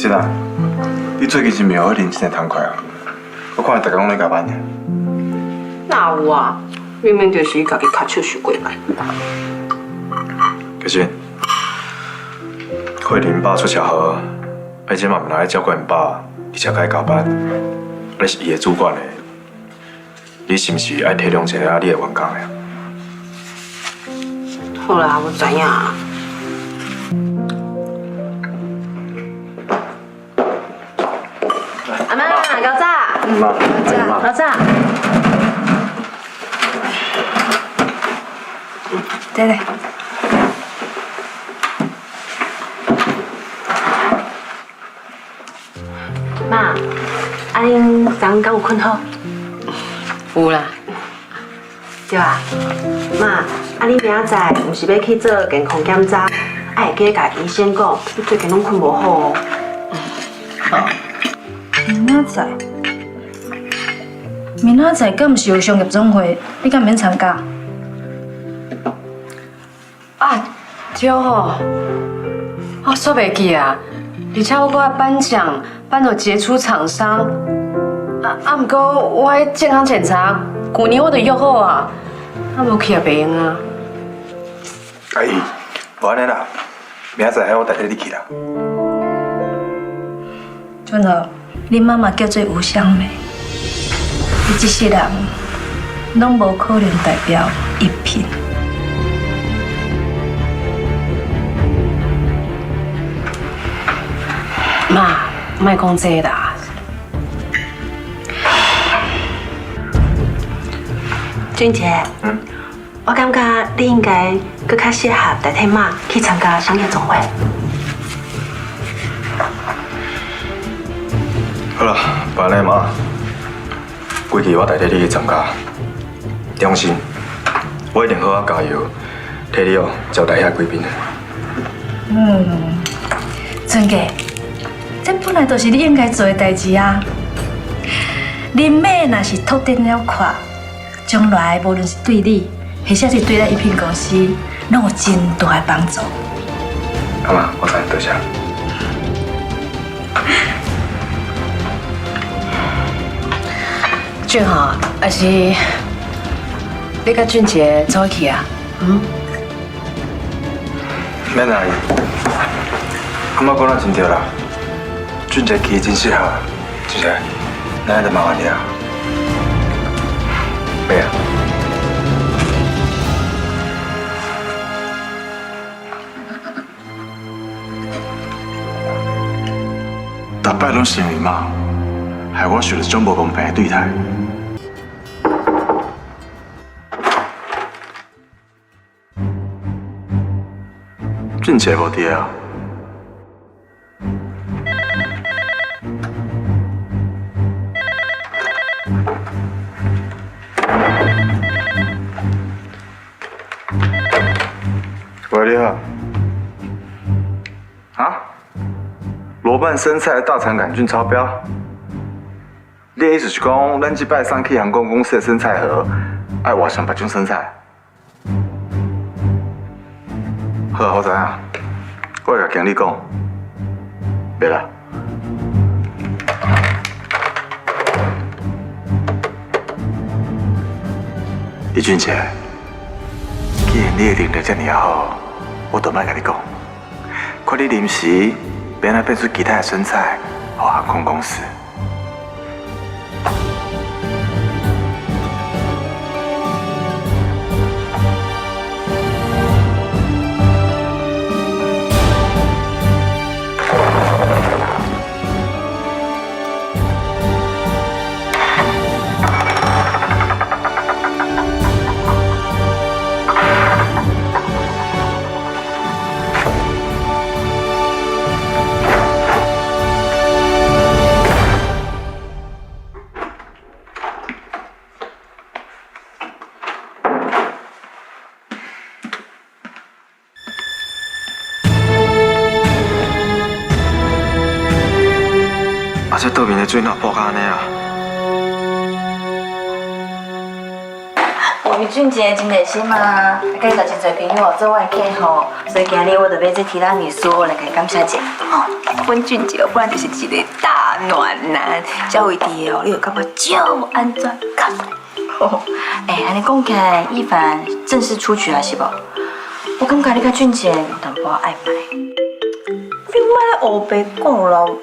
是啦，你最近是没有好认真的痛快啊？我看你大家拢在加班呢。哪有啊？明明就是伊家己卡手续过来。可是，惠林爸出车祸，而且嘛唔来照顾因爸，而且该加班，你是伊的主管呢，你是不是爱体谅一下你的员工呀？好啦，我知影啊。阿妈，高早。妈，高早。对。妈，啊恁昨敢有困好？有啦。对啊，妈，啊你明仔载毋是要去做健康检查？爱记甲医生讲，你最近拢困无好哦。好。明仔载敢毋是有商业总会？你敢免参加？啊，对吼，我煞袂记啊！而且我搁要颁奖，颁给杰出厂商。毋过我迄健康检查，去年我就约好啊，无去也袂用啊。阿姨，无安尼啦，明仔载我带你去啦。俊豪，恁妈妈叫做吴香梅，伊一世人拢无可能代表一品。妈，莫讲这啦。俊杰，我感觉你应该更较适合代替妈去参加商业总会。好啦，不然妈，规期我代替你去参加，放心，我一定好好加油，替你招待遐贵宾。俊杰。这本来就是你应该做的代志啊！林妹若是拓展了快，将来无论是对你，或者是对咱一品公司，拢有真大的帮助。阿妈，我知，多谢。俊豪，还是你甲俊杰走去啊？免啦，阿妈讲得真对啦。俊杰去真适合，俊杰，那就麻烦你啊。没啊。大摆拢是因为妈，害我受了种无公平的对待。俊杰无伫啊。喂，你好。啊？罗曼生菜大肠杆菌超标？你的意思是讲，咱这摆送去航空公司的生菜盒，爱换上别种生菜？好啊，我知影，我会甲经理讲。袂啦。李俊杰。既然你的能力这么好，我就莫跟你讲。看你临时变来变出其他的生菜，给航空公司。这倒面的水哪破干呢啊？余俊杰真热心啊，介绍真侪朋友做我的客户，所以今日我就要这提拉米苏来给感谢一下。阮俊杰不然就是一个大暖男，才会伫哦，你有感觉就安全感。哎，安尼讲起来，一凡正式出局了是无？我感觉你甲俊杰有淡薄暧昧。你莫咧黑白讲咯，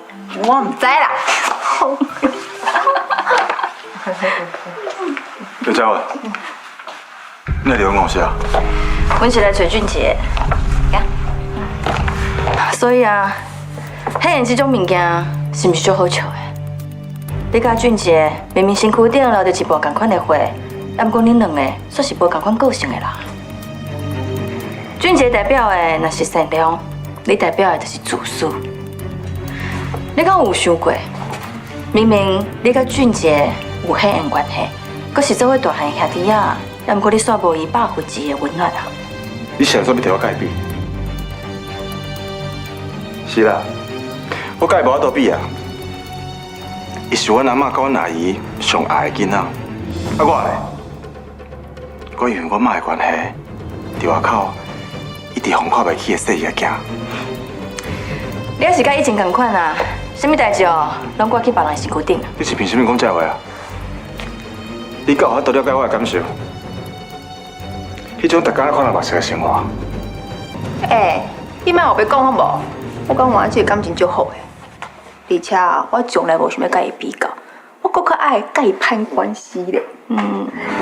我唔知啦。刘嘉文，你来聊我啥？阮是来找俊杰，所以啊，迄样这种物件是毋是最好笑的？你甲俊杰明明身躯顶留着一部同款的花，但过恁两个煞是无同款个性的人。俊杰代表的若是善良，你代表的就是自私。你敢有想过？明明你甲俊杰有迄样关系，可是做伙大汉兄弟啊，但过你煞无伊100分之1的温暖啊！你想说要替我改变？是啦，我改无法度比啊。伊是阮阿嬷甲阮阿姨上爱的囡仔，啊我咧，我因为我妈的关系，伫外口一直风看袂起的细个囝。你也是甲以前同款啊，什么代志哦，拢挂去别人身躯顶。你是凭什么讲这话啊？你够法度了解我的感受？迄种逐工看到目色的生活，你莫后壁讲好无？我讲我这个感情足好的，而且我从来无想要甲伊比较，我更较爱甲伊攀关系咧。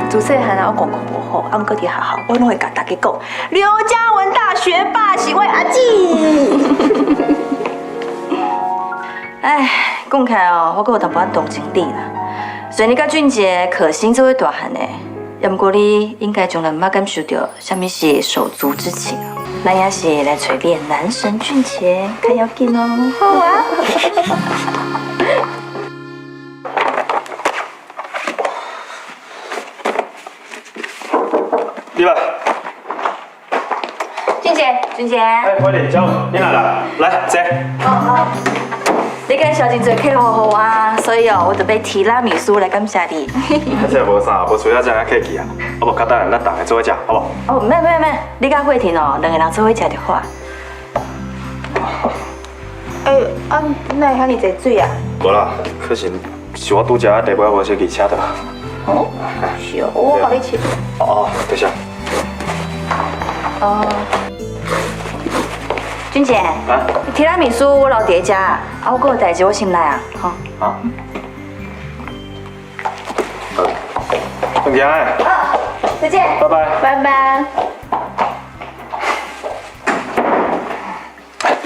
自细汉啊，我功课无好，啊，毋过伫学校，我拢会甲大家讲，刘嘉文大学霸是我阿姊。哎，讲起来哦，我阁有淡薄仔同情你啦。虽然你甲俊杰可心做位大汉的，也毋过你应该从来毋捌感受到什么是手足之情啊。咱也是来锤炼男神俊杰，看要紧哦。好啊。你吧。俊杰，哎，快点，嘉文，你哪来？来，坐。你跟小姐做客好好啊，所以哦，我准备提拉米苏来感谢你。这无啥，无除了这样客气啊。好不，较等下咱大家做伙食，好不？哦，免，你甲慧婷哦，两个人做伙食就好啊。哪会遐尼济水啊？无啦，可是我拄食茶杯无小去请倒。哦，是哦，我帮你切。哦，等下。俊杰，提拉米苏我留伫遮，啊，我还有代志我先来啊，吼。啊。再见。再见。拜拜。拜拜。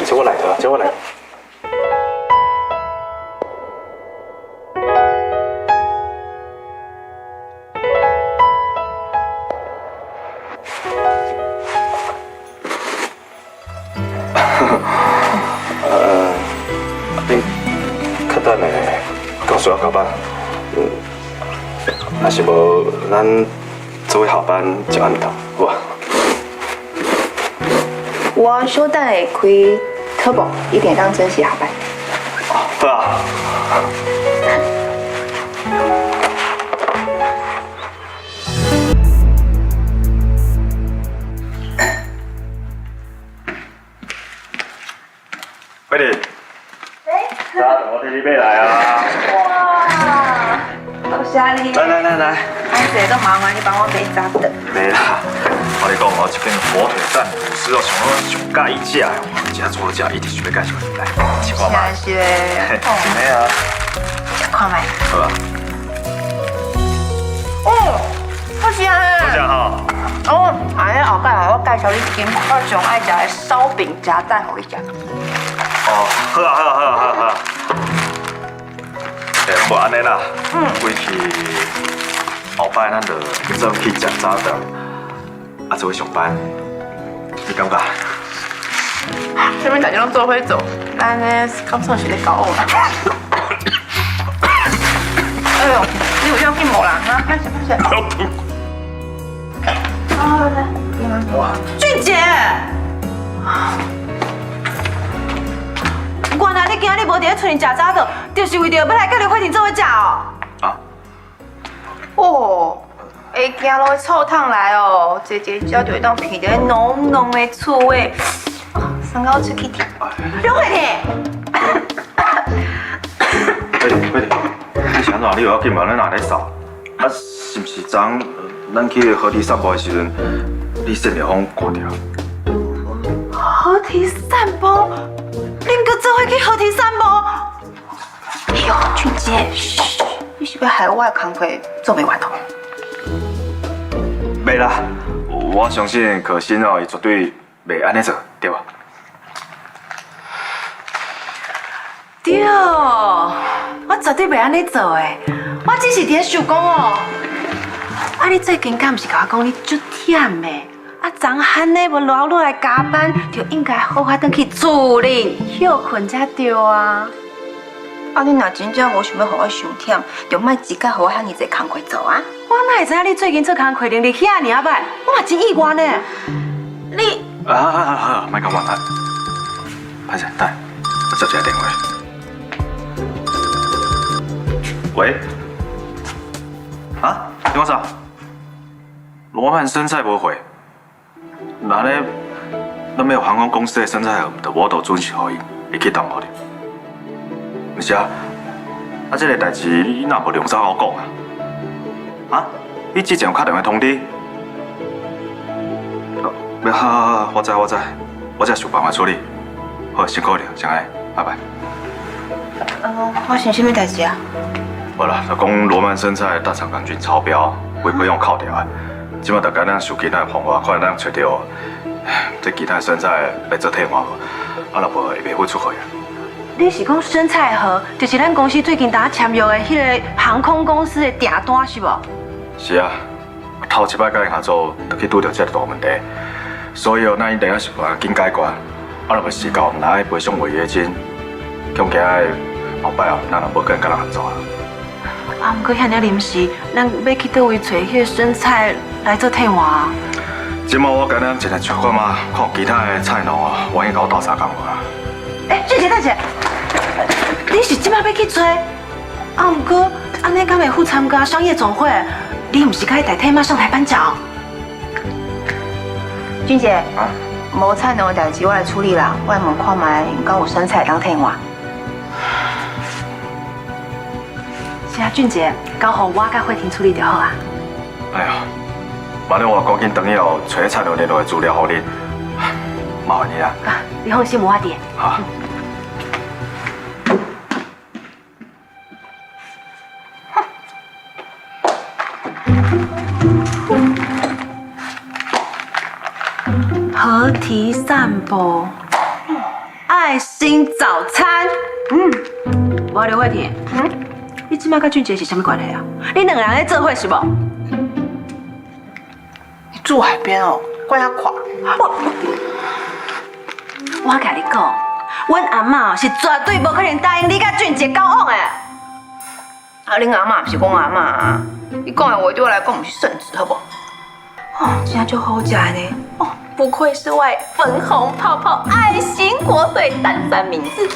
叫我来的，叫我来。你较等下告诉我交班，若是无，咱做伙下班就按头，好吧？我小等会开课步，一点当准时下班。好啊。快点！我替你买来啊！哇，多谢你。来，安姐都麻烦你帮我买早的。没啦，我跟你讲哦，这间火腿蛋吐司哦，上介意食的，食做食一定想要介绍你来，吃看嘛。谢谢。真的啊。吃看麦。好吧。哦，好香啊！好香哈。哦，哎，后摆我介绍你一间我上爱食的烧饼夹蛋，互你食。哦，好啊。无安尼啦，回去后摆咱就做去食早顿，啊做去上班，你感觉？这边大家拢做伙做，咱呢刚算是咧搞我啦。哎呦，你有要紧无啦？啊，慢些。啊，来，俊杰。原来你今日无伫咧厝里食早顿，就是为着要来甲刘慧婷做伙食哦。啊。哦，会行路臭烫来哦，姐姐脚就会当闻到浓浓的醋味，啊，上到出去甜。刘慧婷，快点！你想怎？你又要紧嘛？咱哪咧扫？啊，是不是昨咱去河堤散步的时阵，你线条风挂掉？河堤散步，恁个做伙去河堤散步？哎呦，俊杰，嘘，你是要害我的工课做袂完哦？袂啦，我相信可心哦，伊绝对袂安尼做，对吧？对，我绝对袂安尼做的，我只是伫咧想讲哦。啊，你最近敢毋是甲我讲你足忝的？啊，昨汉呢无留落来加班，就应该好好回去厝里休困才对啊。啊，你若真正无想要互我伤忝，就莫自家互我遐尼济工课做啊！我哪会知影你最近做工课能力遐尔歹？我嘛真意外呢。你莫讲我啊！歹势，等，我接一个电话。喂？啊？你讲啥？罗曼生菜无回。那咧，咱要航空公司的生菜盒，就我都准许互伊，伊去动互你。不是啊，啊，这个代志你哪无用早甲我讲啊？啊？你之前有打电话通知？好，我知，我才想办法处理。好，辛苦你，先爱，拜拜。发生什么代志啊？无啦，就讲罗曼生菜大肠杆菌超标，违规用扣掉的。即马大家咱收其他的方法，看咱找到这其他生菜来做替换无？啊，若无会袂付出去啊。你是讲生菜盒，就是咱公司最近打签约的迄个航空公司的订单是无？是啊，头一摆甲因合作，就去拄到这个大问题，所以哦，咱一定要想办法紧解决。啊，若无时到，哪爱赔偿违约金，恐惊后摆哦，咱就无跟人合作啊。啊，毋过遐尔临时，咱要去倒位找迄个生菜来做替换啊？即马我跟咱一日出发嘛，看有其他的菜农哦，愿意甲我斗相共无啊？俊杰，你是即马要去做？啊，毋过安尼敢会赴参加商业总会？你毋是该代替马上台颁奖？俊杰，无菜农的代志我来处理啦，我来问看卖，敢有生菜当替换？是啊，俊杰，交互我甲慧婷处理就好啊。哎呀，万一我赶紧等以后找菜农联络的资料互你，麻烦你啦。啊，你放心，无我点。好。河堤散步，爱心早餐。我刘慧婷。你即摆甲俊杰是什么关系啊？你两个人在做伙是无？你住海边哦，怪遐垮。我甲你讲，阮阿嬷是绝对无可能答应你甲俊杰交往的。啊，恁阿嬷是我阿嬷啊，你讲的话对我来讲不是圣旨，好不？哦，真就好食呢。哦，不愧是我粉红泡泡爱心火腿蛋三明治。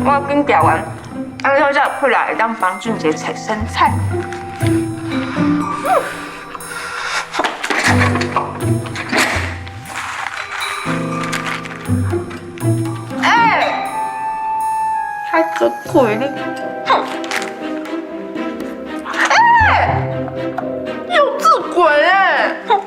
我要跟表完，然后再回来当帮俊杰采生菜。还真贵呢！哼！幼稚鬼哎！哼！